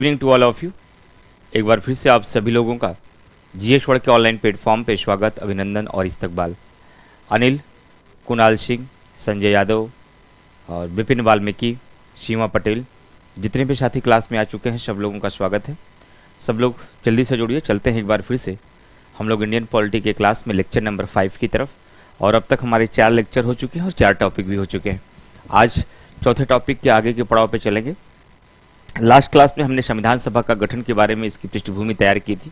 Evening to all of you. एक बार फिर से आप सभी लोगों का जीएस वर्ल्ड के ऑनलाइन प्लेटफॉर्म पे स्वागत, अभिनंदन और इस्तकबाल। अनिल, कुणाल सिंह, संजय यादव और विपिन वाल्मीकि, सीमा पटेल, जितने भी साथी क्लास में आ चुके हैं सब लोगों का स्वागत है। सब लोग जल्दी से जुड़िए। चलते हैं एक बार फिर से हम लोग इंडियन पॉलिटी के क्लास में लेक्चर नंबर 5 की तरफ। और अब तक हमारे 4 लेक्चर हो चुके हैं और 4 टॉपिक भी हो चुके हैं। आज चौथे टॉपिक के आगे के पड़ाव पे चलेंगे। लास्ट क्लास में हमने संविधान सभा का गठन के बारे में इसकी पृष्ठभूमि तैयार की थी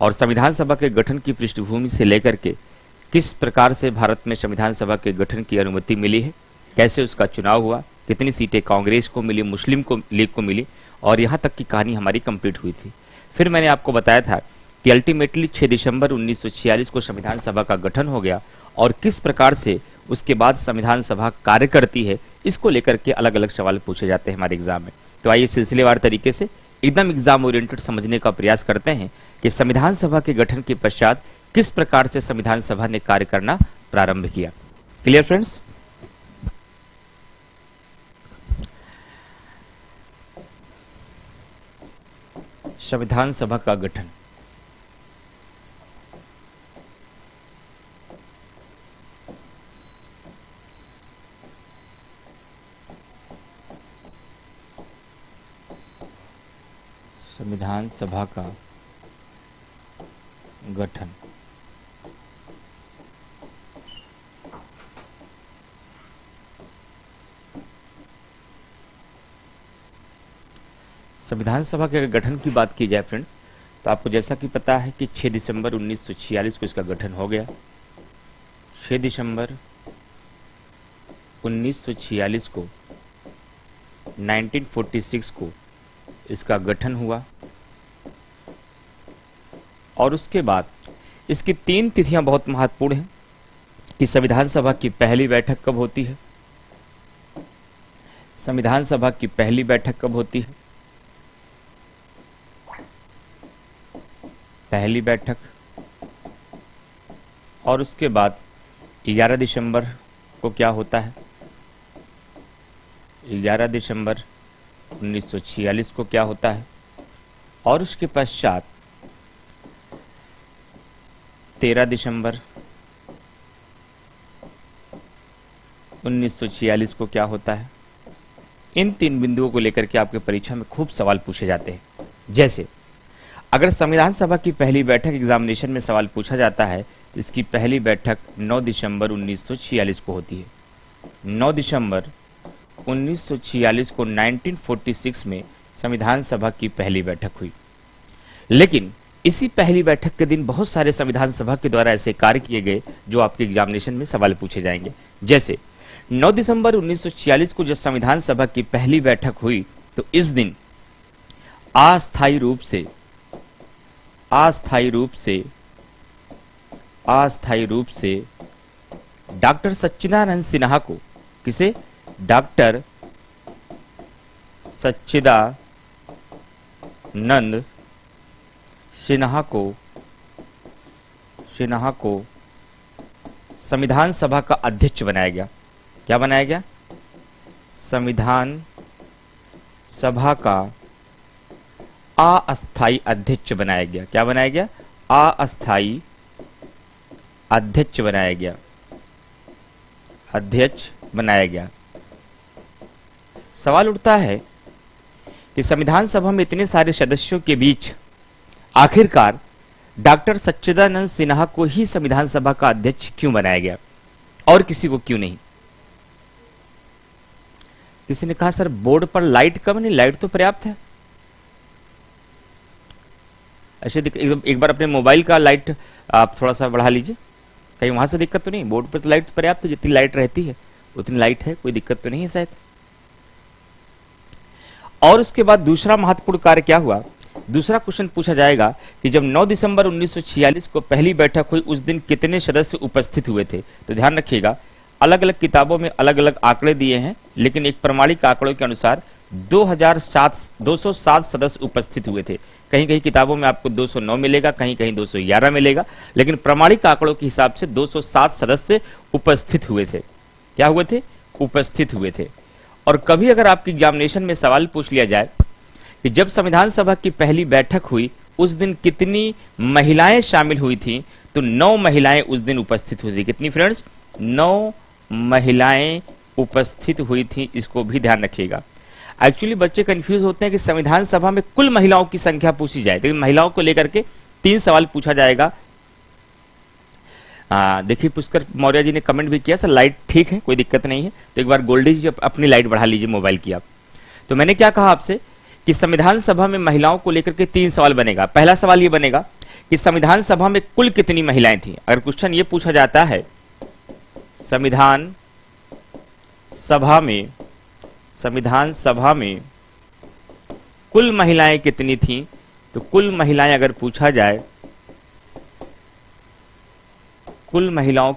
और संविधान सभा के गठन की पृष्ठभूमि से लेकर के किस प्रकार से भारत में संविधान सभा के गठन की अनुमति मिली है, कैसे उसका चुनाव हुआ, कितनी सीटें कांग्रेस को मिली, मुस्लिम लीग को मिली और यहाँ तक की कहानी हमारी कंप्लीट हुई थी। फिर मैंने आपको बताया था कि अल्टीमेटली 6 दिसंबर 1946 को संविधान सभा का गठन हो गया और किस प्रकार से उसके बाद संविधान सभा कार्य करती है, इसको लेकर के अलग अलग सवाल पूछे जाते हैं हमारे एग्जाम में। तो आइए सिलसिलेवार तरीके से एकदम एग्जाम ओरिएंटेड समझने का प्रयास करते हैं कि संविधान सभा के गठन के पश्चात किस प्रकार से संविधान सभा ने कार्य करना प्रारंभ किया। Clear friends? संविधान सभा का गठन संविधान सभा का गठन संविधान सभा के गठन की बात की जाए फ्रेंड्स, तो आपको जैसा कि पता है कि 6 दिसंबर 1946 को इसका गठन हो गया। 6 दिसंबर 1946 को 1946 को इसका गठन हुआ और उसके बाद इसकी 3 तिथियां बहुत महत्वपूर्ण हैं कि संविधान सभा की पहली बैठक कब होती है, संविधान सभा की पहली बैठक कब होती है, पहली बैठक, और उसके बाद 11 दिसंबर को क्या होता है, 11 दिसंबर 1946 को क्या होता है, और उसके पश्चात 13 दिसंबर 1946 को क्या होता है। इन 3 बिंदुओं को लेकर के आपके परीक्षा में खूब सवाल पूछे जाते हैं। जैसे अगर संविधान सभा की पहली बैठक एग्जामिनेशन में सवाल पूछा जाता है तो इसकी पहली बैठक 9 दिसंबर 1946 को होती है। 9 दिसंबर 1946 को 1946 में संविधान सभा की पहली बैठक हुई। लेकिन इसी पहली बैठक के दिन बहुत सारे संविधान सभा के द्वारा ऐसे कार्य किए गए जो आपके एग्जामिनेशन में सवाल पूछे जाएंगे। जैसे 9 दिसंबर 1946 को जब संविधान सभा की पहली बैठक हुई तो इस दिन अस्थायी रूप से डॉक्टर सच्चिदानंद सिन्हा को, किसे, डॉक्टर सच्चिदानंद सिन्हा को संविधान सभा का अध्यक्ष बनाया गया। क्या बनाया गया? संविधान सभा का अस्थायी अध्यक्ष बनाया गया। क्या बनाया गया? अस्थायी अध्यक्ष बनाया गया, अध्यक्ष बनाया गया। सवाल उठता है कि संविधान सभा में इतने सारे सदस्यों के बीच आखिरकार डॉक्टर सच्चिदानंद सिन्हा को ही संविधान सभा का अध्यक्ष क्यों बनाया गया और किसी को क्यों नहीं? किसी ने कहा सर बोर्ड पर लाइट कम नहीं, लाइट तो पर्याप्त है। ऐसे एक बार अपने मोबाइल का लाइट आप थोड़ा सा बढ़ा लीजिए, कहीं वहां से दिक्कत तो नहीं? बोर्ड पर तो लाइट पर्याप्त है, जितनी लाइट रहती है उतनी लाइट है, कोई दिक्कत तो नहीं है शायद। और उसके बाद दूसरा महत्वपूर्ण कार्य क्या हुआ? दूसरा क्वेश्चन पूछा जाएगा कि जब 9 दिसंबर 1946 को पहली बैठक हुई उस दिन कितने सदस्य उपस्थित हुए थे? तो ध्यान रखिएगा, अलग अलग किताबों में अलग अलग आंकड़े दिए हैं, लेकिन एक प्रमाणिक आंकड़ों के अनुसार 207 सदस्य उपस्थित हुए थे। कहीं कहीं किताबों में आपको 209 मिलेगा, कहीं कहीं 211 मिलेगा, लेकिन प्रमाणिक आंकड़ों के हिसाब से 207 सदस्य उपस्थित हुए थे। क्या हुए थे? उपस्थित हुए थे। और कभी अगर आपकी एग्जामिनेशन में सवाल पूछ लिया जाए कि जब संविधान सभा की पहली बैठक हुई उस दिन कितनी महिलाएं शामिल हुई थी, तो 9 महिलाएं उस दिन उपस्थित हुई थी। कितनी फ्रेंड्स? 9 महिलाएं उपस्थित हुई थी, इसको भी ध्यान रखिएगा। एक्चुअली बच्चे कंफ्यूज होते हैं कि संविधान सभा में कुल महिलाओं की संख्या पूछी जाए, लेकिन महिलाओं को लेकर के 3 सवाल पूछा जाएगा। देखिए पुष्कर मौर्य जी ने कमेंट भी किया, सर लाइट ठीक है, कोई दिक्कत नहीं है, तो एक बार गोल्डी जी अपनी लाइट बढ़ा लीजिए मोबाइल की आप। तो मैंने क्या कहा आपसे कि संविधान सभा में महिलाओं को लेकर के 3 सवाल बनेगा। पहला सवाल ये बनेगा कि संविधान सभा में कुल कितनी महिलाएं थी। अगर क्वेश्चन ये पूछा जाता है संविधान सभा में कुल महिलाएं कितनी थी, तो कुल महिलाएं अगर पूछा जाए, कुल महिलाओं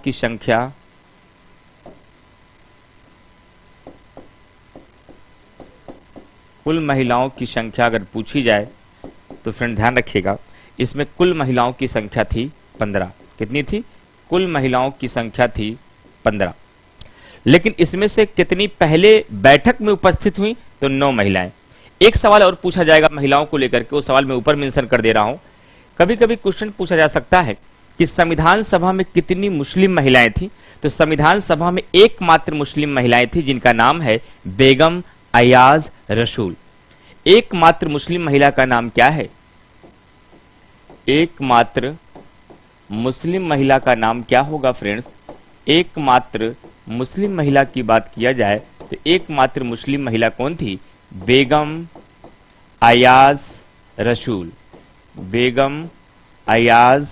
की संख्या अगर पूछी जाए तो फ्रेंड ध्यान रखिएगा, इसमें कुल महिलाओं की संख्या थी 15। कितनी थी? कुल महिलाओं की संख्या थी 15। लेकिन इसमें से कितनी पहले बैठक में उपस्थित हुई, तो 9 महिलाएं। एक सवाल और पूछा जाएगा महिलाओं को लेकर के, वो सवाल मैं ऊपर मेंशन कर दे रहा हूं। कभी कभी क्वेश्चन पूछा जा सकता है कि संविधान सभा में कितनी मुस्लिम महिलाएं थी, तो संविधान सभा में एकमात्र मुस्लिम महिलाएं थी जिनका नाम है बेगम अयाज रसूल। एकमात्र मुस्लिम महिला का नाम क्या है? एकमात्र मुस्लिम महिला का नाम क्या होगा फ्रेंड्स? एकमात्र मुस्लिम महिला की बात किया जाए तो एकमात्र मुस्लिम महिला कौन थी? बेगम अयाज रसूल। बेगम अयाज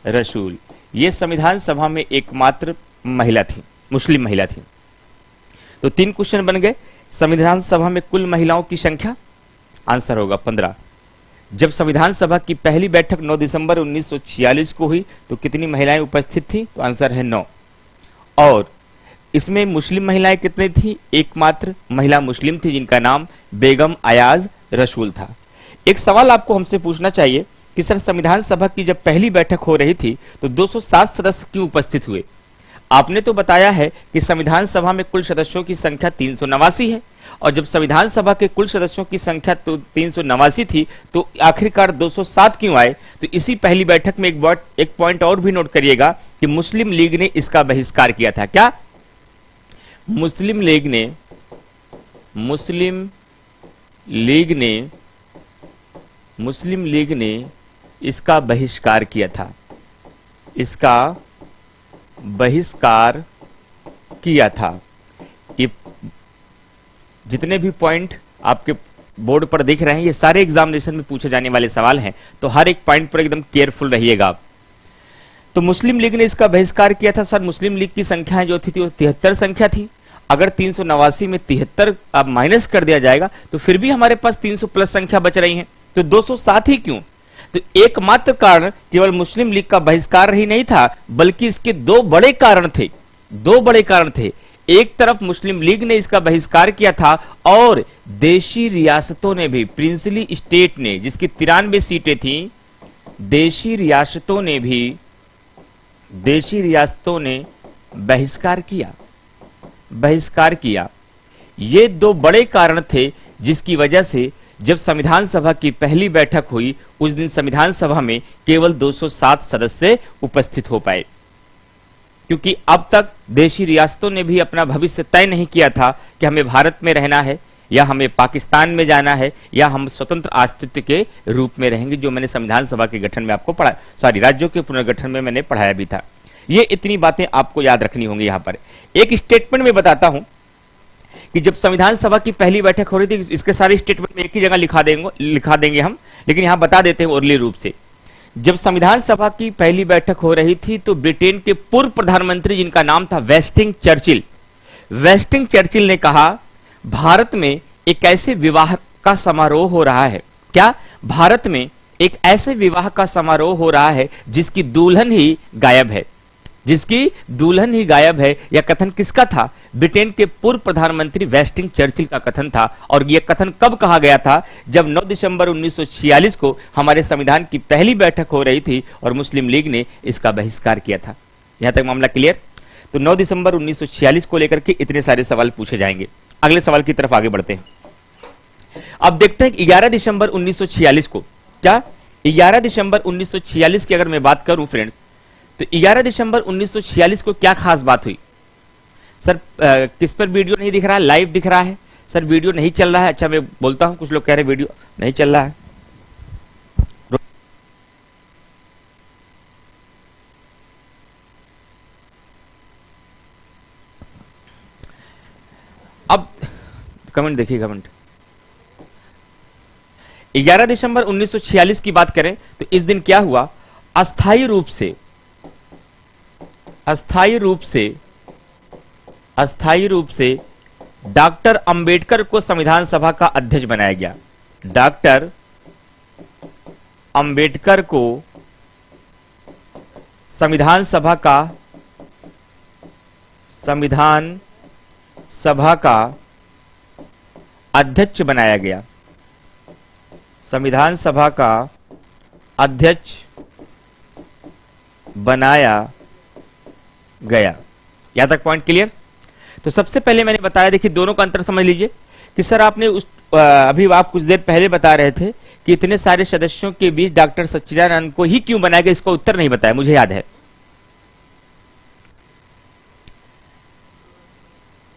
रसूल ये संविधान सभा में एकमात्र महिला थी, मुस्लिम महिला थी। तो 3 क्वेश्चन बन गए। संविधान सभा में कुल महिलाओं की संख्या, आंसर होगा 15। जब संविधान सभा की पहली बैठक 9 दिसंबर 1946 को हुई तो कितनी महिलाएं उपस्थित थी, तो आंसर है 9। और इसमें मुस्लिम महिलाएं कितनी थी? एकमात्र महिला मुस्लिम थी जिनका नाम बेगम अयाज रसूल था। एक सवाल आपको हमसे पूछना चाहिए कि सर संविधान सभा की जब पहली बैठक हो रही थी तो 207 सदस्य क्यों उपस्थित हुए? आपने तो बताया है कि संविधान सभा में कुल सदस्यों की संख्या 389 है, और जब संविधान सभा के कुल सदस्यों की संख्या तो 389 थी तो आखिरकार 207 क्यों आए? तो इसी पहली बैठक में एक पॉइंट और भी नोट करिएगा कि मुस्लिम लीग ने इसका बहिष्कार किया था। क्या? मुस्लिम लीग ने इसका बहिष्कार किया था। इसका बहिष्कार किया था। ये जितने भी पॉइंट आपके बोर्ड पर दिख रहे हैं ये सारे एग्जामिनेशन में पूछे जाने वाले सवाल हैं, तो हर एक पॉइंट पर एकदम केयरफुल रहिएगा आप। तो मुस्लिम लीग ने इसका बहिष्कार किया था। सर मुस्लिम लीग की संख्या जो थी वो 73 संख्या थी। अगर 389 में 73 अब माइनस कर दिया जाएगा तो फिर भी हमारे पास 300 प्लस संख्या बच रही है, तो 207 ही क्यों? तो एकमात्र कारण केवल मुस्लिम लीग का बहिष्कार ही नहीं था, बल्कि इसके 2 बड़े कारण थे। एक तरफ मुस्लिम लीग ने इसका बहिष्कार किया था और देशी रियासतों ने भी, प्रिंसली स्टेट ने जिसकी 93 सीटें थी, देशी रियासतों ने बहिष्कार किया। ये 2 बड़े कारण थे जिसकी वजह से जब संविधान सभा की पहली बैठक हुई उस दिन संविधान सभा में केवल 207 सदस्य उपस्थित हो पाए, क्योंकि अब तक देशी रियासतों ने भी अपना भविष्य तय नहीं किया था कि हमें भारत में रहना है या हमें पाकिस्तान में जाना है या हम स्वतंत्र अस्तित्व के रूप में रहेंगे, जो मैंने संविधान सभा के गठन में आपको राज्यों के पुनर्गठन में मैंने पढ़ाया भी था। ये इतनी बातें आपको याद रखनी होंगी। यहां पर एक स्टेटमेंट में बताता हूं कि जब संविधान सभा की पहली बैठक हो रही थी, इसके सारे स्टेटमेंट में एक ही जगह लिखा देंगे हम, लेकिन यहां बता देते हैं ओरली रूप से। जब संविधान सभा की पहली बैठक हो रही थी तो ब्रिटेन के पूर्व प्रधानमंत्री जिनका नाम था वेस्टिंग चर्चिल ने कहा भारत में एक ऐसे विवाह का समारोह हो रहा है। क्या? भारत में एक ऐसे विवाह का समारोह हो रहा है जिसकी दुल्हन ही गायब है। यह कथन किसका था? ब्रिटेन के पूर्व प्रधानमंत्री वेस्टिंग चर्चिल का कथन था। और यह कथन कब कहा गया था? जब 9 दिसंबर 1946 को हमारे संविधान की पहली बैठक हो रही थी और मुस्लिम लीग ने इसका बहिष्कार किया था। यहां तक मामला क्लियर? तो 9 दिसंबर 1946 को लेकर के इतने सारे सवाल पूछे जाएंगे। अगले सवाल की तरफ आगे बढ़ते हैं। अब देखते हैं कि 11 दिसंबर 1946 को क्या 11 दिसंबर 1946 की अगर मैं बात करूं फ्रेंड्स, तो 11 दिसंबर 1946 को क्या खास बात हुई? सर किस पर वीडियो नहीं दिख रहा है? लाइव दिख रहा है सर, वीडियो नहीं चल रहा है। अच्छा मैं बोलता हूं, कुछ लोग कह रहे वीडियो नहीं चल रहा है। अब कमेंट देखिए, कमेंट 11 दिसंबर 1946 की बात करें तो इस दिन क्या हुआ? अस्थायी रूप से डॉक्टर अंबेडकर को संविधान सभा का अध्यक्ष बनाया गया। डॉक्टर अंबेडकर को संविधान सभा का अध्यक्ष बनाया गया। संविधान सभा का अध्यक्ष बनाया गया। यहां तक पॉइंट क्लियर? तो सबसे पहले मैंने बताया, देखिए दोनों का अंतर समझ लीजिए कि सर आपने अभी आप कुछ देर पहले बता रहे थे कि इतने सारे सदस्यों के बीच डॉक्टर सच्चिदानंद को ही क्यों बनाया गया, इसका उत्तर नहीं बताया, मुझे याद है।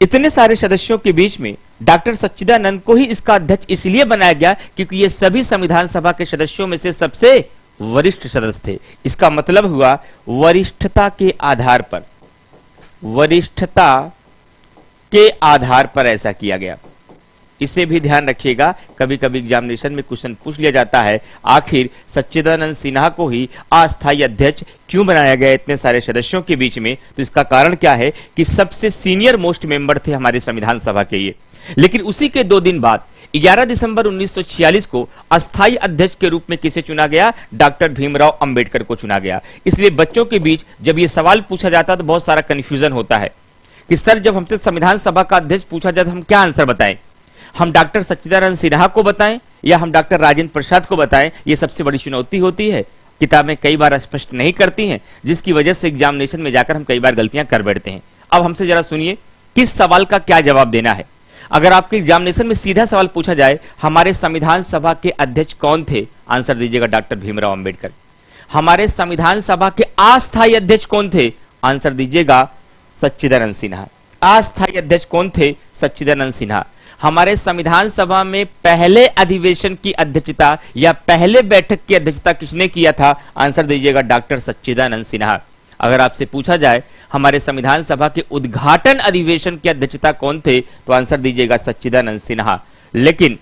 इतने सारे सदस्यों के बीच में डॉक्टर सच्चिदानंद को ही इसका अध्यक्ष इसलिए बनाया गया क्योंकि ये सभी संविधान सभा के सदस्यों में से सबसे वरिष्ठ सदस्य थे। इसका मतलब हुआ वरिष्ठता के आधार पर ऐसा किया गया। इसे भी ध्यान रखिएगा, कभी कभी एग्जामिनेशन में क्वेश्चन पूछ लिया जाता है, आखिर सच्चिदानंद सिन्हा को ही अस्थायी अध्यक्ष क्यों बनाया गया इतने सारे सदस्यों के बीच में? तो इसका कारण क्या है कि सबसे सीनियर मोस्ट मेंबर थे हमारे संविधान सभा के ये। लेकिन उसी के 2 दिन बाद 11 दिसंबर 1946 को अस्थायी अध्यक्ष के रूप में किसे चुना गया? डॉक्टर भीमराव अंबेडकर को चुना गया। इसलिए बच्चों के बीच जब ये सवाल पूछा जाता है तो बहुत सारा कंफ्यूजन होता है कि सर जब हमसे संविधान सभा का अध्यक्ष पूछा जाए तो हम क्या आंसर बताएं? हम डॉक्टर सच्चिदानंद सिन्हा को बताएं या हम डॉक्टर राजेंद्र प्रसाद को बताएं? ये सबसे बड़ी चुनौती होती है। किताबें कई बार स्पष्ट नहीं करती हैं, जिसकी वजह से एग्जामिनेशन में जाकर हम कई बार गलतियां कर बैठते हैं। अब हमसे जरा सुनिए, किस सवाल का क्या जवाब देना है। अगर आपके एग्जामिनेशन में सीधा सवाल पूछा जाए, हमारे संविधान सभा के अध्यक्ष कौन थे? आंसर दीजिएगा डॉक्टर भीमराव अंबेडकर। हमारे संविधान सभा के अस्थायी अध्यक्ष कौन थे? आंसर दीजिएगा सच्चिदानंद सिन्हा। अस्थायी अध्यक्ष कौन थे? सच्चिदानंद सिन्हा। हमारे संविधान सभा में पहले अधिवेशन की अध्यक्षता या पहले बैठक की अध्यक्षता किसने किया था? आंसर दीजिएगा डॉक्टर सच्चिदानंद सिन्हा। अगर आपसे पूछा जाए हमारे संविधान सभा के उद्घाटन अधिवेशन की अध्यक्षता कौन थे, तो आंसर दीजिएगा सच्चिदानंद सिन्हा। लेकिन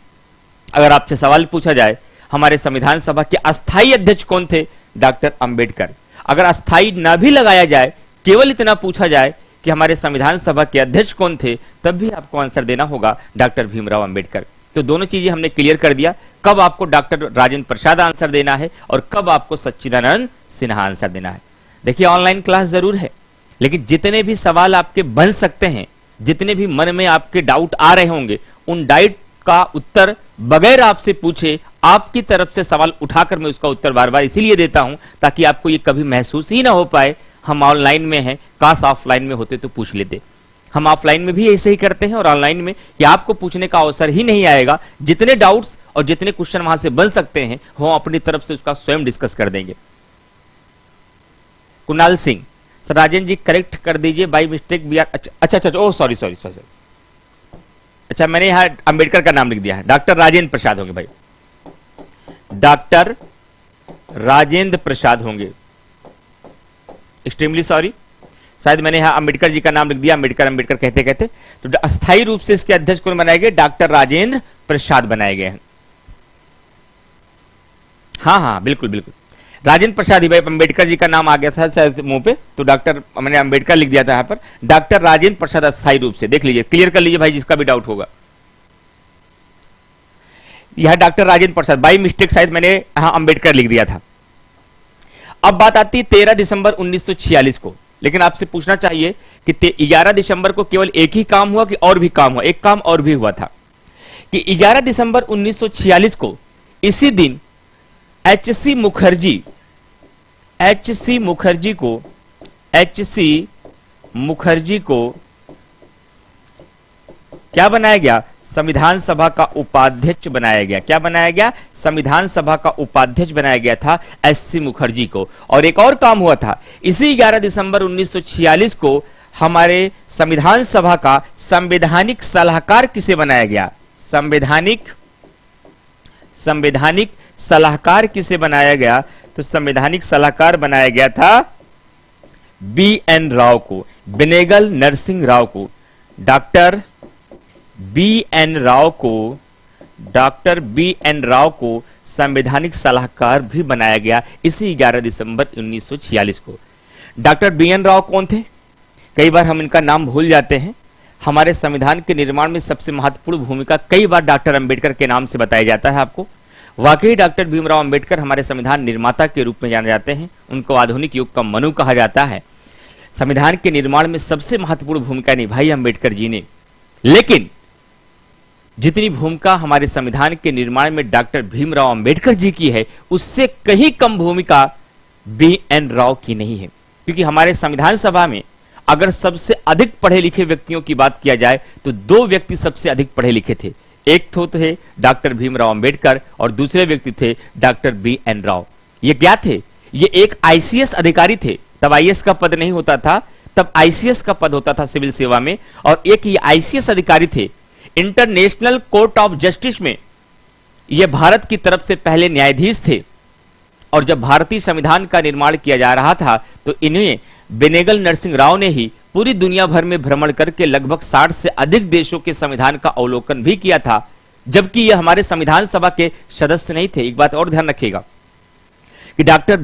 अगर आपसे सवाल पूछा जाए हमारे संविधान सभा के अस्थायी अध्यक्ष कौन थे? डॉक्टर अंबेडकर। अगर अस्थायी ना भी लगाया जाए, केवल इतना पूछा जाए कि हमारे संविधान सभा के अध्यक्ष कौन थे, तब भी आपको आंसर देना होगा डॉक्टर भीमराव अंबेडकर। तो दोनों चीजें हमने क्लियर कर दिया, कब आपको डॉक्टर राजेंद्र प्रसाद आंसर देना है और कब आपको सच्चिदानंद सिन्हा आंसर देना है। देखिए ऑनलाइन क्लास जरूर है, लेकिन जितने भी सवाल आपके बन सकते हैं, जितने भी मन में आपके डाउट आ रहे होंगे, उन डाउट का उत्तर बगैर आपसे पूछे आपकी तरफ से सवाल उठाकर मैं उसका उत्तर बार बार इसीलिए देता हूं ताकि आपको ये कभी महसूस ही ना हो पाए हम ऑनलाइन में हैं, काश ऑफलाइन में होते तो पूछ लेते। हम ऑफलाइन में भी ऐसे ही करते हैं और ऑनलाइन में कि आपको पूछने का अवसर ही नहीं आएगा। जितने डाउट्स और जितने क्वेश्चन वहां से बन सकते हैं हम अपनी तरफ से उसका स्वयं डिस्कस कर देंगे। कुणाल सिंह, सर राजेंद्र जी करेक्ट कर दीजिए, बाई मिस्टेक बी आर। अच्छा, ओह सॉरी, अच्छा मैंने यहां अंबेडकर का नाम लिख दिया है, डॉक्टर राजेंद्र प्रसाद होंगे भाई, डॉक्टर राजेंद्र प्रसाद होंगे। एक्सट्रीमली सॉरी, शायद मैंने यहां अंबेडकर जी का नाम लिख दिया, अंबेडकर कहते कहते। तो अस्थायी रूप से इसके अध्यक्ष कौन बनाए गए? डॉक्टर राजेंद्र प्रसाद बनाए गए हैं। हाँ बिल्कुल राजेंद्र प्रसाद ही भाई, अंबेडकर जी का नाम आ गया था शायद मुंह पे, तो डॉक्टर मैंने अंबेडकर लिख दिया था यहां पर। डॉक्टर राजेंद्र प्रसाद अस्थायी रूप से, देख लीजिए, क्लियर कर लीजिए भाई जिसका भी डाउट होगा। यह doctor Rajendra Prasad, by mistake शायद मैंने यहां अंबेडकर लिख दिया था। अब बात आती है 13 दिसंबर 1946 को, लेकिन आपसे पूछना चाहिए कि 11 दिसंबर को केवल एक ही काम हुआ कि और भी काम हुआ? एक काम और भी हुआ था कि 11 दिसंबर 1946 को इसी दिन एचसी मुखर्जी को क्या बनाया गया? संविधान सभा का उपाध्यक्ष बनाया गया। क्या बनाया गया? संविधान सभा का उपाध्यक्ष बनाया गया था एससी मुखर्जी को। और एक और काम हुआ था, इसी 11 दिसंबर 1946 को हमारे संविधान सभा का संवैधानिक सलाहकार किसे बनाया गया? संवैधानिक सलाहकार किसे बनाया गया? तो संवैधानिक सलाहकार बनाया गया था बी एन राव को, बेनेगल नरसिंह राव को। डॉक्टर बी एन राव को संवैधानिक सलाहकार भी बनाया गया इसी 11 दिसंबर 1946 को। डॉक्टर बी एन राव कौन थे? कई बार हम इनका नाम भूल जाते हैं। हमारे संविधान के निर्माण में सबसे महत्वपूर्ण भूमिका कई बार डॉक्टर अंबेडकर के नाम से बताया जाता है आपको। वाकई डॉक्टर भीमराव अंबेडकर हमारे संविधान निर्माता के रूप में जाने जाते हैं। उनको आधुनिक युग का मनु कहा जाता है। संविधान के निर्माण में सबसे महत्वपूर्ण भूमिका निभाई अंबेडकर जी ने। लेकिन जितनी भूमिका हमारे संविधान के निर्माण में डॉक्टर भीमराव अंबेडकर जी की है, उससे कहीं कम भूमिका बी एन राव की नहीं है। क्योंकि हमारे संविधान सभा में अगर सबसे अधिक पढ़े लिखे व्यक्तियों की बात किया जाए तो दो व्यक्ति सबसे अधिक पढ़े लिखे थे। एक तो थे डॉक्टर भीमराव अंबेडकर और दूसरे व्यक्ति थे डॉक्टर बी एन राव। ये क्या थे? ये एक आईसीएस अधिकारी थे। तब आईएएस का पद नहीं होता था, तब आईसीएस का पद होता था सिविल सेवा में। और एक ये आईसीएस अधिकारी थे। इंटरनेशनल कोर्ट ऑफ जस्टिस में ये भारत की तरफ से पहले न्यायाधीश थे। और जब भारतीय संविधान का निर्माण किया जा रहा था तो इन्हें बेनेगल नरसिंह राव ने ही पूरी दुनिया भर में भ्रमण करके लगभग 60 से अधिक देशों के संविधान का अवलोकन भी किया था, जबकि ये हमारे संविधान सभा के सदस्य नहीं थे। एक बात और ध्यान रखिएगा कि डॉक्टर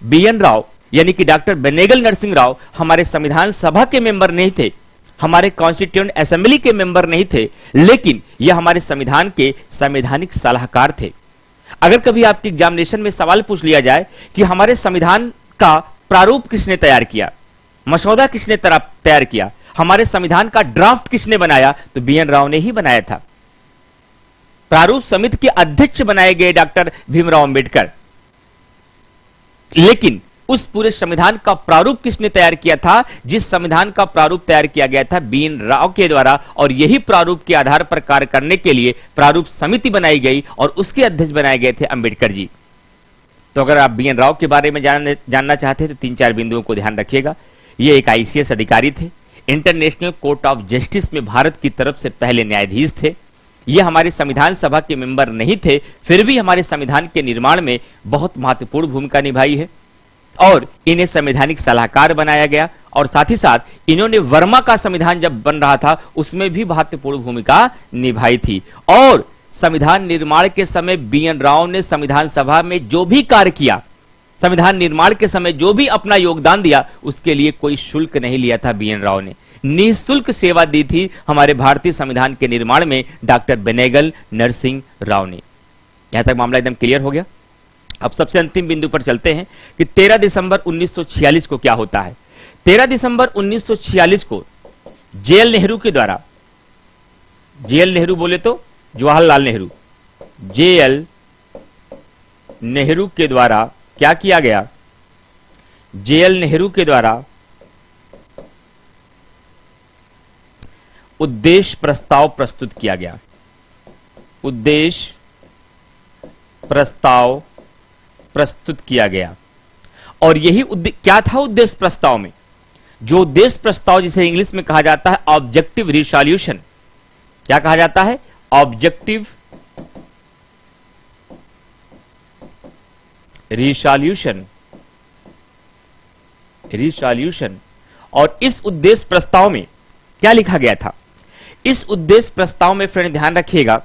बी एन राव यानी कि डॉक्टर बेनेगल नरसिंह राव हमारे संविधान सभा के मेंबर नहीं थे, हमारे कॉन्स्टिट्यूएंट असेंबली के मेंबर नहीं थे, लेकिन यह हमारे संविधान के संवैधानिक सलाहकार थे। अगर कभी आपके एग्जामिनेशन में सवाल पूछ लिया जाए कि हमारे संविधान का प्रारूप किसने तैयार किया, मसौदा किसने तैयार किया, हमारे संविधान का ड्राफ्ट किसने बनाया, तो बी एन राव ने ही बनाया था। प्रारूप समिति के अध्यक्ष बनाए गए डॉक्टर भीमराव अंबेडकर। लेकिन उस पूरे संविधान का प्रारूप किसने तैयार किया था? जिस संविधान का प्रारूप तैयार किया गया था बी एन राव के द्वारा, और यही प्रारूप के आधार पर कार्य करने के लिए प्रारूप समिति बनाई गई और उसके अध्यक्ष बनाए गए थे अंबेडकर जी। तो अगर आप बी एन राव के बारे में जानना चाहते हैं तो 3-4 बिंदुओं को ध्यान रखिएगा। ये एक आईसीएस अधिकारी थे, इंटरनेशनल कोर्ट ऑफ जस्टिस में भारत की तरफ से पहले न्यायाधीश थे। ये हमारे संविधान सभा के मेंबर नहीं थे, फिर भी हमारे संविधान के निर्माण में बहुत महत्वपूर्ण भूमिका निभाई है और इन्हें संवैधानिक सलाहकार बनाया गया। और साथ ही साथ इन्होंने वर्मा का संविधान जब बन रहा था उसमें भी महत्वपूर्ण भूमिका निभाई थी। और संविधान निर्माण के समय बी एन राव ने संविधान सभा में जो भी कार्य किया, संविधान निर्माण के समय जो भी अपना योगदान दिया, उसके लिए कोई शुल्क नहीं लिया था। बी एन राव ने निःशुल्क सेवा दी थी हमारे भारतीय संविधान के निर्माण में डॉक्टर बेनेगल नरसिंह राव ने। यहां तक मामला एकदम क्लियर हो गया। अब सबसे अंतिम बिंदु पर चलते हैं कि 13 दिसंबर 1946 को क्या होता है। 13 दिसंबर 1946 को जेएल नेहरू के द्वारा, जेएल नेहरू बोले तो जवाहरलाल नेहरू, जेएल नेहरू के द्वारा क्या किया गया? जेएल नेहरू के द्वारा उद्देश्य प्रस्ताव प्रस्तुत किया गया। उद्देश्य प्रस्ताव प्रस्तुत किया गया। और यही क्या था उद्देश्य प्रस्ताव में? जो उद्देश्य प्रस्ताव जिसे इंग्लिश में कहा जाता है ऑब्जेक्टिव रिसोल्यूशन। क्या कहा जाता है? Objective resolution. और इस उद्देश्य प्रस्ताव में क्या लिखा गया था? इस उद्देश्य प्रस्ताव में फ्रेंड ध्यान रखिएगा,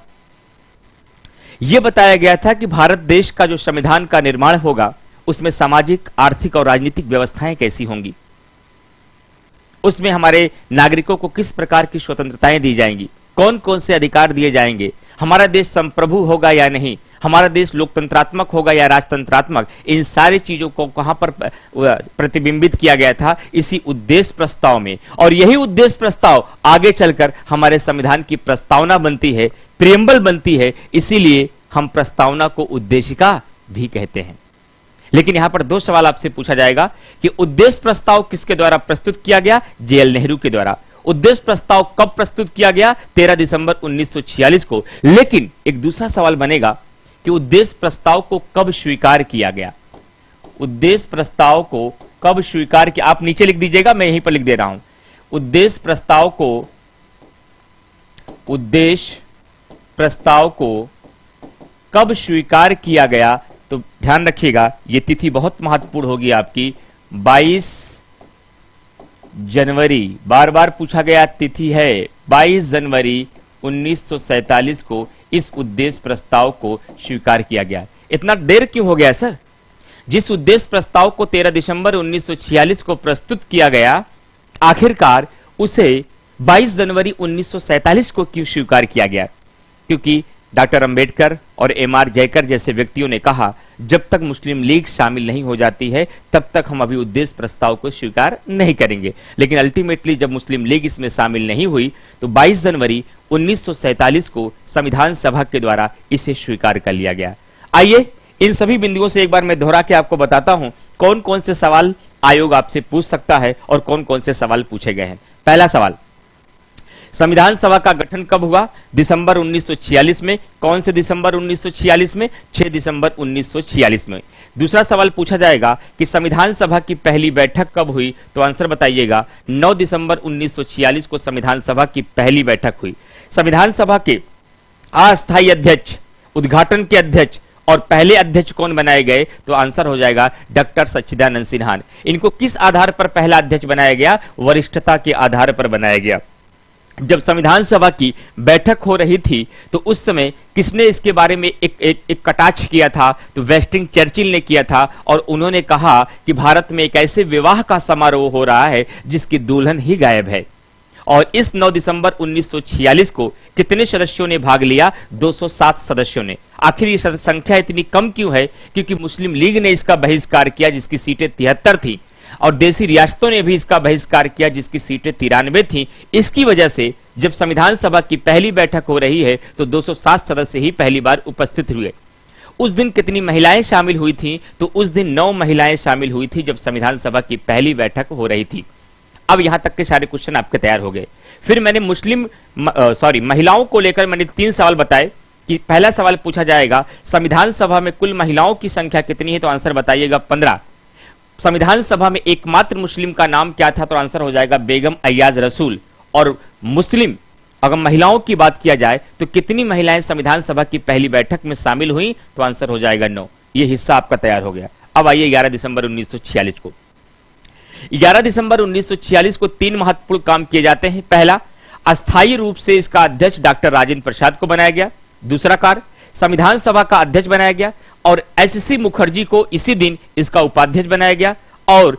यह बताया गया था कि भारत देश का जो संविधान का निर्माण होगा उसमें सामाजिक, आर्थिक और राजनीतिक व्यवस्थाएं कैसी होंगी, उसमें हमारे नागरिकों को किस प्रकार की स्वतंत्रताएं दी जाएंगी, कौन कौन से अधिकार दिए जाएंगे, हमारा देश संप्रभु होगा या नहीं, हमारा देश लोकतंत्रात्मक होगा या राजतंत्रात्मक, इन सारी चीजों को कहां पर प्रतिबिंबित किया गया था? इसी उद्देश्य प्रस्ताव में। और यही उद्देश्य प्रस्ताव आगे चलकर हमारे संविधान की प्रस्तावना बनती है, प्रियम्बल बनती है। इसीलिए हम प्रस्तावना को उद्देशिका भी कहते हैं। लेकिन यहां पर दो सवाल आपसे पूछा जाएगा कि उद्देश्य प्रस्ताव किसके द्वारा प्रस्तुत किया गया? जेएल नेहरू के द्वारा। उद्देश्य प्रस्ताव कब प्रस्तुत किया गया? 13 दिसंबर 1946 को। लेकिन एक दूसरा सवाल बनेगा कि उद्देश्य प्रस्ताव को कब स्वीकार किया गया? उद्देश्य प्रस्ताव को कब स्वीकार किया? आप नीचे लिख दीजिएगा, मैं यहीं पर लिख दे रहा हूं। उद्देश्य प्रस्ताव को कब स्वीकार किया गया? तो ध्यान रखिएगा, यह तिथि बहुत महत्वपूर्ण होगी आपकी। 22 जनवरी, बार बार पूछा गया तिथि है, 22 जनवरी 1947 को इस उद्देश्य प्रस्ताव को स्वीकार किया गया। इतना देर क्यों हो गया सर? जिस उद्देश्य प्रस्ताव को 13 दिसंबर 1946 को प्रस्तुत किया गया, आखिरकार उसे 22 जनवरी 1947 को क्यों स्वीकार किया गया? क्योंकि डॉक्टर अंबेडकर और एम.आर. जयकर जैसे व्यक्तियों ने कहा, जब तक मुस्लिम लीग शामिल नहीं हो जाती है तब तक हम अभी उद्देश्य प्रस्ताव को स्वीकार नहीं करेंगे। लेकिन अल्टीमेटली जब मुस्लिम लीग इसमें शामिल नहीं हुई तो 22 जनवरी 1947 को संविधान सभा के द्वारा इसे स्वीकार कर लिया गया। आइए इन सभी बिंदुओं से एक बार मैं दोहरा के आपको बताता हूं कौन कौन से सवाल आयोग आपसे पूछ सकता है और कौन कौन से सवाल पूछे गए हैं। पहला सवाल, संविधान सभा का गठन कब हुआ? दिसंबर 1946 में। कौन से दिसंबर 1946 में? 6 दिसंबर 1946 में। दूसरा सवाल पूछा जाएगा कि संविधान सभा की पहली बैठक कब हुई? तो आंसर बताइएगा, 9 दिसंबर 1946 को संविधान सभा की पहली बैठक हुई। संविधान सभा के अस्थायी अध्यक्ष, उद्घाटन के अध्यक्ष और पहले अध्यक्ष कौन बनाए गए? तो आंसर हो जाएगा डॉक्टर सच्चिदानंद सिन्हा। इनको किस आधार पर पहला अध्यक्ष बनाया गया? वरिष्ठता के आधार पर बनाया गया। जब संविधान सभा की बैठक हो रही थी तो उस समय किसने इसके बारे में एक कटाक्ष किया था? तो वेस्टिंग चर्चिल ने किया था और उन्होंने कहा कि भारत में एक ऐसे विवाह का समारोह हो रहा है जिसकी दुल्हन ही गायब है। और इस 9 दिसंबर 1946 को कितने सदस्यों ने भाग लिया? 207 सदस्यों ने। आखिर ये संख्या इतनी कम क्यों है? क्योंकि मुस्लिम लीग ने इसका बहिष्कार किया जिसकी सीटें 73 थी और देसी रियासतों ने भी इसका बहिष्कार किया जिसकी सीटें 93 थी। इसकी वजह से जब संविधान सभा की पहली बैठक हो रही है तो 207 सदस्य ही पहली बार उपस्थित हुए। उस दिन कितनी महिलाएं शामिल हुई थी? तो उस दिन 9 महिलाएं शामिल हुई थी जब संविधान सभा की पहली बैठक हो रही थी। अब यहां तक के सारे क्वेश्चन आपके तैयार हो गए। फिर मैंने महिलाओं को लेकर मैंने 3 सवाल बताए कि पहला सवाल पूछा जाएगा संविधान सभा में कुल महिलाओं की संख्या कितनी है? तो आंसर बताइएगा 15। संविधान सभा में एकमात्र मुस्लिम का नाम क्या था? तो आंसर हो जाएगा बेगम अय्याज रसूल। और मुस्लिम अगर महिलाओं की बात किया जाए तो कितनी महिलाएं संविधान सभा की पहली बैठक में शामिल हुई? तो आंसर हो जाएगा 9। ये हिस्सा आपका तैयार हो गया। अब आइए 11 दिसंबर 1946 को। 11 दिसंबर 1946 को 3 महत्वपूर्ण काम किए जाते हैं। पहला, अस्थायी रूप से इसका अध्यक्ष डॉक्टर राजेंद्र प्रसाद को बनाया गया। दूसरा कार्य, संविधान सभा का अध्यक्ष बनाया गया और एस.सी. मुखर्जी को इसी दिन इसका उपाध्यक्ष बनाया गया और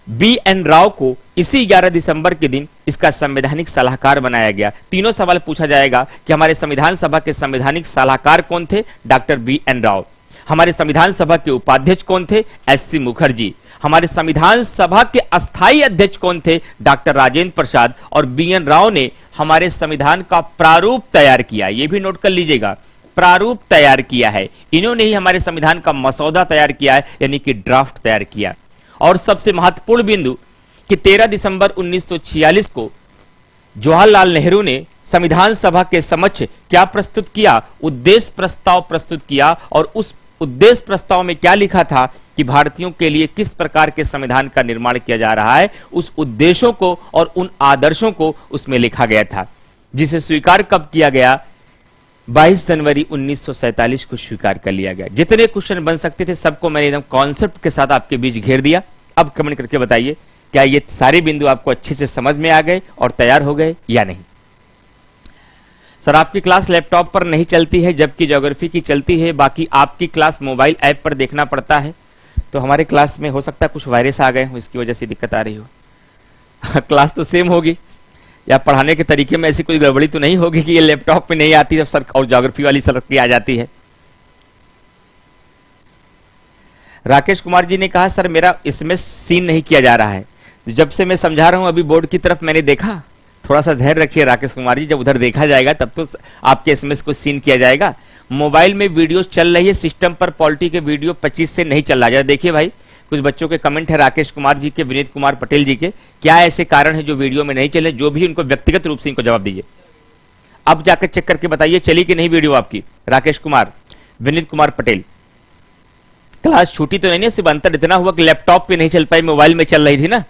बी.एन. राव को इसी 11 दिसंबर के दिन इसका संवैधानिक सलाहकार बनाया गया। तीनों सवाल पूछा जाएगा कि हमारे संविधान सभा के संवैधानिक सलाहकार कौन थे? Doctor B N. राव। हमारे संविधान सभा के उपाध्यक्ष कौन थे? एस.सी. मुखर्जी। हमारे संविधान सभा के अस्थायी अध्यक्ष कौन थे? डॉक्टर राजेंद्र प्रसाद। और बी.एन. राव ने हमारे संविधान का प्रारूप तैयार किया। यह भी नोट कर लीजिएगा, प्रारूप तैयार किया है। इन्होंने ही हमारे संविधान का मसौदा तैयार किया है, यानी कि ड्राफ्ट तैयार किया। और सबसे महत्वपूर्ण बिंदु कि 13 दिसंबर 1946 को जवाहरलाल नेहरू ने संविधान सभा के समक्ष क्या प्रस्तुत किया? उद्देश्य प्रस्ताव प्रस्तुत किया। और उस उद्देश्य प्रस्ताव में क्या लिखा था कि भारतीयों के लिए किस प्रकार के संविधान का निर्माण किया जा रहा है, उस उद्देश्यों को और उन आदर्शों को उसमें लिखा गया था, जिसे स्वीकार कब किया गया? 22 जनवरी 1947 को स्वीकार कर लिया गया। जितने क्वेश्चन बन सकते थे सबको मैंने एकदम कॉन्सेप्ट के साथ आपके बीच घेर दिया। अब कमेंट करके बताइए क्या ये सारे बिंदु आपको अच्छे से समझ में आ गए और तैयार हो गए या नहीं। सर आपकी क्लास लैपटॉप पर नहीं चलती है जबकि ज्योग्राफी की चलती है, बाकी आपकी क्लास मोबाइल ऐप पर देखना पड़ता है। तो हमारे क्लास में हो सकता है कुछ वायरस आ गए हो, इसकी वजह से दिक्कत आ रही हो। क्लास तो सेम होगी, या पढ़ाने के तरीके में ऐसी कोई गड़बड़ी तो नहीं होगी कि ये लैपटॉप पे नहीं आती सर और ज्योग्राफी वाली सर की आ जाती है। राकेश कुमार जी ने कहा सर मेरा इसमें सीन नहीं किया जा रहा है। जब से मैं समझा रहा हूं अभी बोर्ड की तरफ मैंने देखा, थोड़ा सा धैर्य रखिए राकेश कुमार जी, जब उधर देखा जाएगा तब तो आपके एसएमएस को सीन किया जाएगा। मोबाइल में वीडियो चल रही है, सिस्टम पर पॉलिटी के वीडियो 25 से नहीं चल रहा है। देखिए भाई कुछ बच्चों के कमेंट है राकेश कुमार जी के, विनीत कुमार पटेल जी के, क्या ऐसे कारण है जो वीडियो में नहीं चले? जो भी उनको व्यक्तिगत रूप से इनको जवाब दीजिए। अब जाकर चेक करके बताइए चली कि नहीं वीडियो आपकी। राकेश कुमार, विनीत कुमार पटेल, क्लास छूटी तो नहीं है, सिर्फ अंतर इतना हुआ कि लैपटॉप पे नहीं चल पाई, मोबाइल में चल रही थी ना।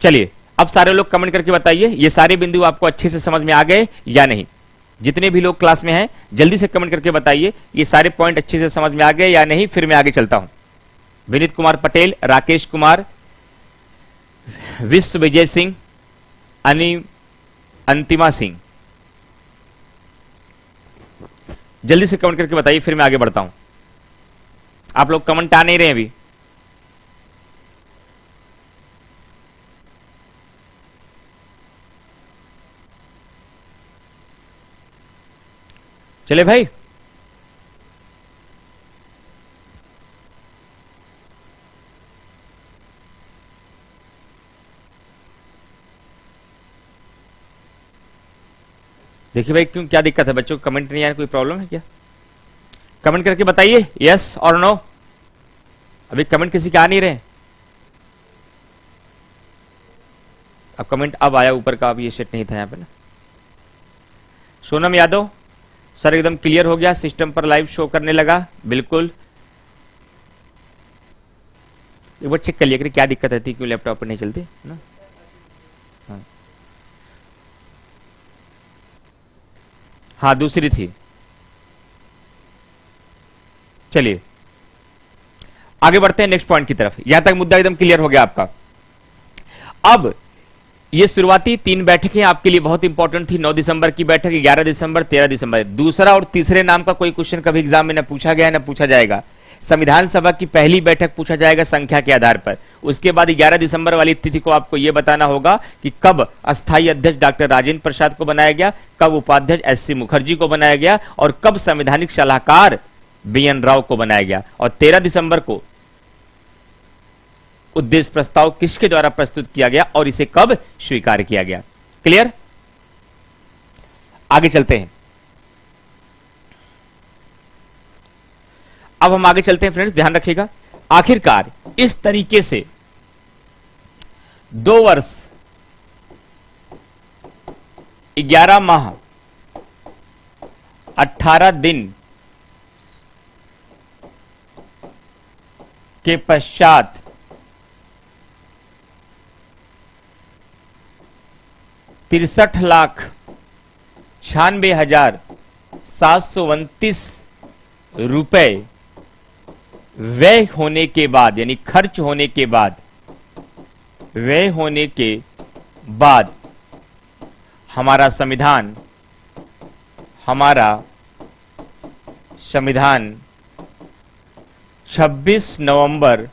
चलिए अब सारे लोग कमेंट करके बताइए ये सारे बिंदु आपको अच्छे से समझ में आ गए या नहीं। जितने भी लोग क्लास में हैं जल्दी से कमेंट करके बताइए ये सारे पॉइंट अच्छे से समझ में आ गए या नहीं, फिर मैं आगे चलता हूं। विनीत कुमार पटेल, राकेश कुमार, विश्व विजय सिंह, अंतिमा सिंह, जल्दी से कमेंट करके बताइए फिर मैं आगे बढ़ता हूं। आप लोग कमेंट आ नहीं रहे अभी। चले भाई, देखिए भाई क्यों, क्या दिक्कत है बच्चों को कमेंट नहीं आया, कोई प्रॉब्लम है क्या? कमेंट करके बताइए यस और नो। अभी कमेंट किसी के आ नहीं रहे। अब कमेंट अब आया ऊपर का, अब ये सेट नहीं था यहां पे ना। सोनम यादव सर एकदम क्लियर हो गया, सिस्टम पर लाइव शो करने लगा, बिल्कुल। एक बार चेक कर लिया क्या दिक्कत रहती, क्यों लैपटॉप पर नहीं चलती ना। हाँ दूसरी थी। चलिए आगे बढ़ते हैं नेक्स्ट पॉइंट की तरफ। यहां तक मुद्दा एकदम क्लियर हो गया आपका। अब ये शुरुआती 3 बैठकें आपके लिए बहुत इंपॉर्टेंट थी। 9 दिसंबर की बैठक, 11 दिसंबर, 13 दिसंबर। दूसरा और तीसरे नाम का कोई क्वेश्चन कभी एग्जाम में न पूछा गया न पूछा जाएगा। संविधान सभा की पहली बैठक पूछा जाएगा संख्या के आधार पर। उसके बाद 11 दिसंबर वाली तिथि को आपको यह बताना होगा कि कब अस्थायी अध्यक्ष डॉक्टर राजेंद्र प्रसाद को बनाया गया, कब उपाध्यक्ष एससी मुखर्जी को बनाया गया और कब संवैधानिक सलाहकार बीएन राव को बनाया गया। और 13 दिसंबर को उद्देश्य प्रस्ताव किसके द्वारा प्रस्तुत किया गया और इसे कब स्वीकार किया गया। क्लियर? आगे चलते हैं। अब हम आगे चलते हैं फ्रेंड्स, ध्यान रखिएगा। आखिरकार इस तरीके से 2 वर्ष 11 माह 18 दिन के पश्चात 63,96,729 रुपए व्यय होने के बाद, यानी खर्च होने के बाद, व्यय होने के बाद हमारा संविधान 26 नवंबर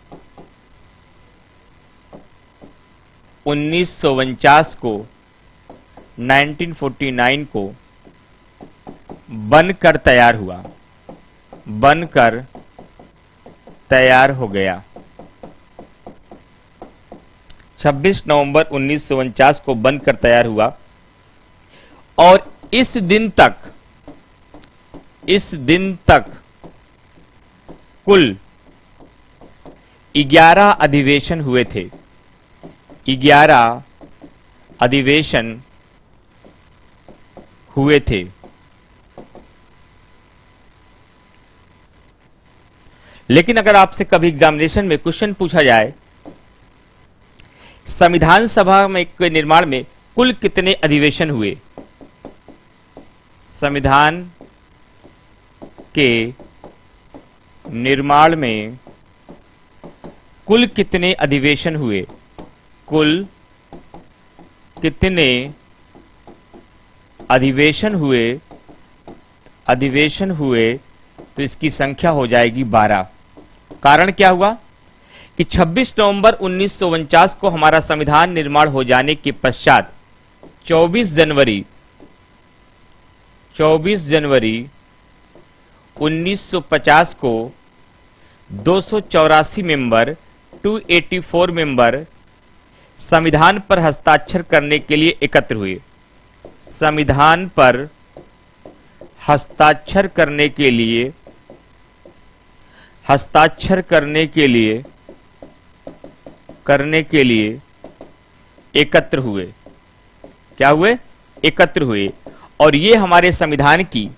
1949 को 1949 को बनकर तैयार हुआ, बनकर तैयार हो गया। 26 नवंबर 1949 को बनकर तैयार हुआ और इस दिन तक कुल 11 अधिवेशन हुए थे। 11 अधिवेशन हुए थे। लेकिन अगर आपसे कभी एग्जामिनेशन में क्वेश्चन पूछा जाए संविधान सभा में के निर्माण में कुल कितने अधिवेशन हुए, संविधान के निर्माण में कुल कितने अधिवेशन हुए, कुल कितने अधिवेशन हुए, तो इसकी संख्या हो जाएगी 12। कारण क्या हुआ कि 26 नवंबर 1949 को हमारा संविधान निर्माण हो जाने के पश्चात 24 जनवरी 1950 को 284 मेंबर 284 मेंबर संविधान पर हस्ताक्षर करने के लिए एकत्र हुए। संविधान पर हस्ताक्षर करने के लिए हस्ताक्षर करने के लिए एकत्र हुए। क्या हुए? एकत्र हुए। और ये हमारे संविधान की